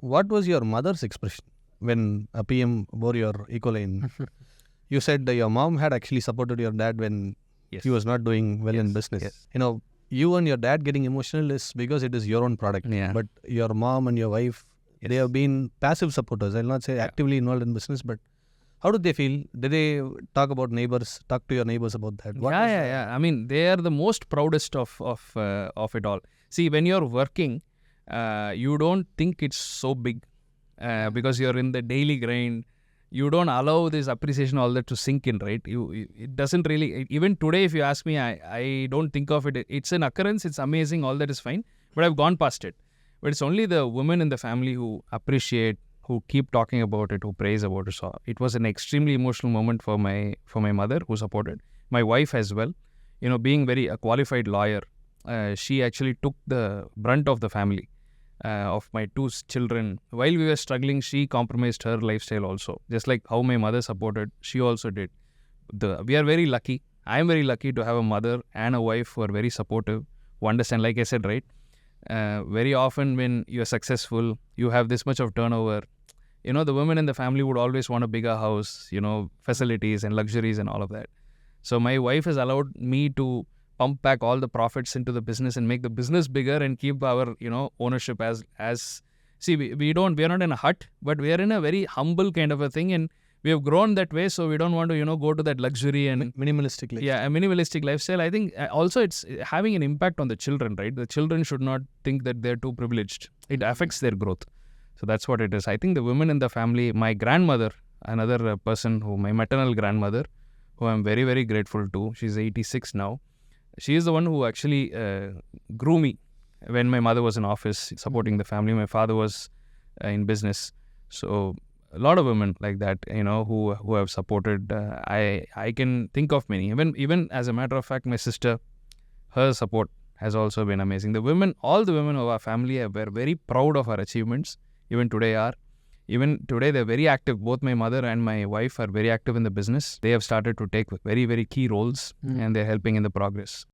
what was your mother's expression when a PM wore your Ecoline? You said that your mom had actually supported your dad when he was not doing well in business. Yes. You know, you and your dad getting emotional is because it is your own product. Yeah. But your mom and your wife, they have been passive supporters. I'll not say actively involved in business, but how did they feel? Did they talk to your neighbors about that? Yeah. I mean, they are the most proudest of it all. See, when you're working, you don't think it's so big because you're in the daily grind. You don't allow this appreciation all that to sink in, right? It doesn't really. Even today, if you ask me, I don't think of it. It's an occurrence. It's amazing. All that is fine. But I've gone past it. But it's only the women in the family who appreciate, who keep talking about it, who praise about it. So it was an extremely emotional moment for my mother, who supported. My wife as well. You know, being a qualified lawyer, she actually took the brunt of the family. Of my two children. While we were struggling, she compromised her lifestyle also. Just like how my mother supported, she also did. We are very lucky. I am very lucky to have a mother and a wife who are very supportive, who understand, like I said, right? Very often when you are successful, you have this much of turnover. You know, the women in the family would always want a bigger house, you know, facilities and luxuries and all of that. So my wife has allowed me to pump back all the profits into the business and make the business bigger and keep our, you know, ownership as see, we are not in a hut, but we are in a very humble kind of a thing, and we have grown that way, so we don't want to, you know, go to that luxury and minimalistic lifestyle. Yeah, a minimalistic lifestyle. I think also it's having an impact on the children, right? The children should not think that they're too privileged. It affects their growth. So that's what it is. I think the women in the family, my grandmother, another person my maternal grandmother, who I'm very, very grateful to, she's 86 now. She is the one who actually grew me when my mother was in office, supporting the family. My father was in business. So a lot of women like that, you know, who have supported. I can think of many. Even as a matter of fact, my sister, her support has also been amazing. All the women of our family were very proud of our achievements. Even today, they're very active. Both my mother and my wife are very active in the business. They have started to take very, very key roles and they're helping in the progress.